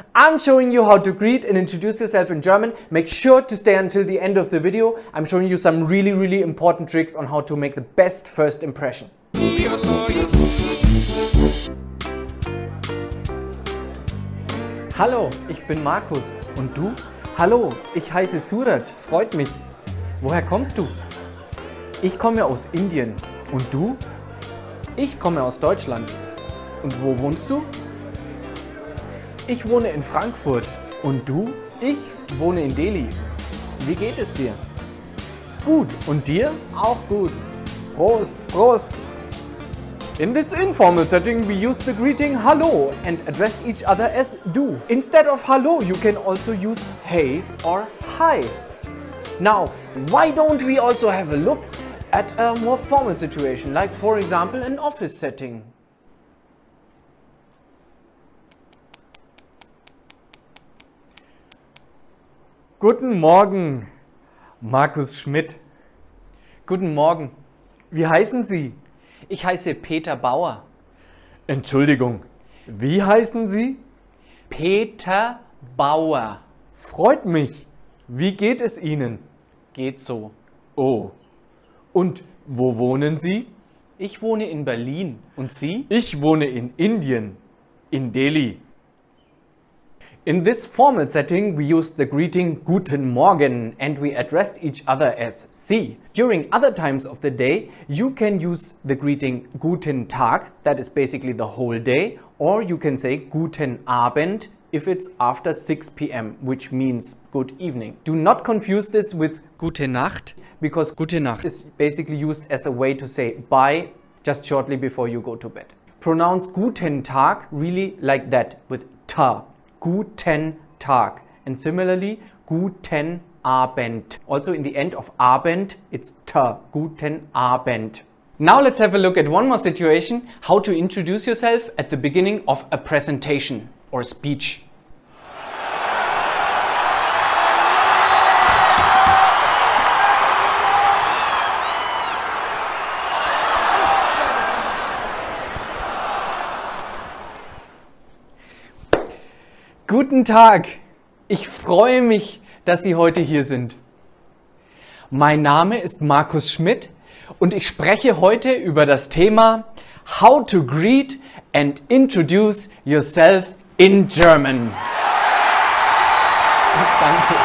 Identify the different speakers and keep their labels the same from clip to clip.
Speaker 1: I'm showing you how to greet and introduce yourself in German. Make sure to stay until the end of the video. I'm showing you some really important tricks on how to make the best first impression. Hallo, ich bin Markus. Und du? Hallo, ich heiße Suraj. Freut mich. Woher kommst du? Ich komme aus Indien. Und du? Ich komme aus Deutschland. Und wo wohnst du? Ich wohne in Frankfurt. Und du? Ich wohne in Delhi. Wie geht es dir? Gut. Und dir? Auch gut. Prost. Prost. In this informal setting, we use the greeting Hallo and address each other as du. Instead of Hallo, you can also use Hey or Hi. Now, why don't we also have a look at a more formal situation, like for example an office setting? Guten Morgen, Markus Schmidt. Guten Morgen. Wie heißen Sie? Ich heiße Peter Bauer. Entschuldigung, wie heißen Sie? Peter Bauer. Freut mich. Wie geht es Ihnen? Geht so. Oh. Und wo wohnen Sie? Ich wohne in Berlin. Und Sie? Ich wohne in Indien, in Delhi. In this formal setting, we used the greeting Guten Morgen and we addressed each other as Sie. During other times of the day, you can use the greeting Guten Tag, that is basically the whole day, or you can say Guten Abend if it's after 6 p.m., which means good evening. Do not confuse this with Gute Nacht, because Gute Nacht is basically used as a way to say bye just shortly before you go to bed. Pronounce Guten Tag really like that with ta. Guten Tag. And similarly, Guten Abend. Also in the end of Abend, it's ta. Guten Abend. Now let's have a look at one more situation, how to introduce yourself at the beginning of a presentation or speech. Guten Tag, ich freue mich, dass Sie heute hier sind. Mein Name ist Markus Schmidt und ich spreche heute über das Thema How to greet and introduce yourself in German. Danke.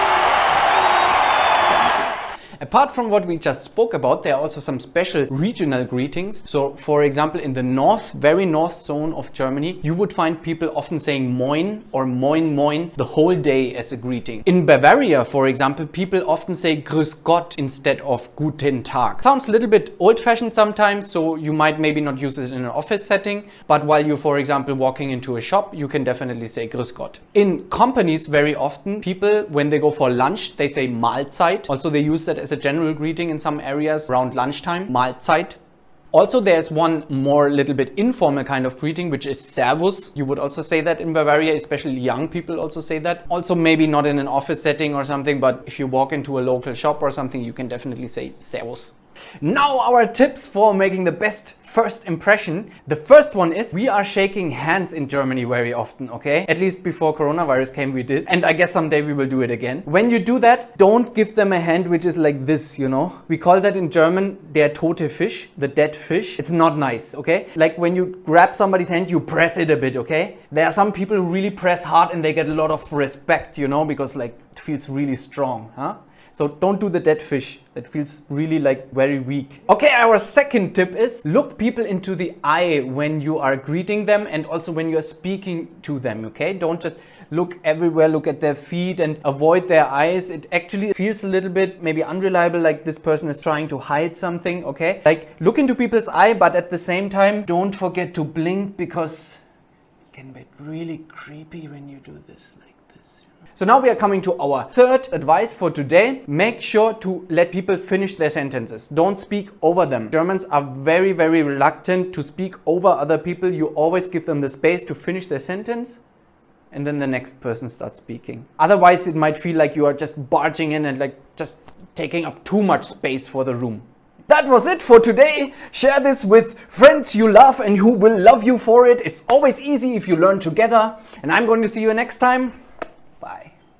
Speaker 1: Apart from what we just spoke about, there are also some special regional greetings. So, for example, in the north, very north zone of Germany, you would find people often saying Moin or Moin Moin the whole day as a greeting. In Bavaria, for example, people often say Grüß Gott instead of Guten Tag. Sounds a little bit old-fashioned sometimes, so you might maybe not use it in an office setting, but while you're, for example, walking into a shop, you can definitely say Grüß Gott. In companies, very often, people, when they go for lunch, they say Mahlzeit. Also, they use that as a general greeting in some areas around lunchtime, Mahlzeit. Also, there's one more little bit informal kind of greeting, which is Servus. You would also say that in Bavaria, especially young people also say that. Also, maybe not in an office setting or something, but if you walk into a local shop or something, you can definitely say Servus. Now our tips for making the best first impression. The first one is we are shaking hands in Germany very often, okay? At least before coronavirus came we did, and I guess someday we will do it again. When you do that, don't give them a hand which is like this, you know? We call that in German der tote Fisch, the dead fish. It's not nice, okay? Like when you grab somebody's hand, you press it a bit, okay? There are some people who really press hard and they get a lot of respect, you know, because like it feels really strong, huh? So don't do the dead fish. That feels really like very weak. Okay, our second tip is look people into the eye when you are greeting them and also when you are speaking to them, okay? Don't just look everywhere, look at their feet and avoid their eyes. It actually feels a little bit maybe unreliable, like this person is trying to hide something, okay? Like look into people's eye, but at the same time, don't forget to blink because it can be really creepy when you do this. So now we are coming to our third advice for today. Make sure to let people finish their sentences. Don't speak over them. Germans are very reluctant to speak over other people. You always give them the space to finish their sentence and then the next person starts speaking. Otherwise, it might feel like you are just barging in and like just taking up too much space for the room. That was it for today. Share this with friends you love and who will love you for it. It's always easy if you learn together. And I'm going to see you next time.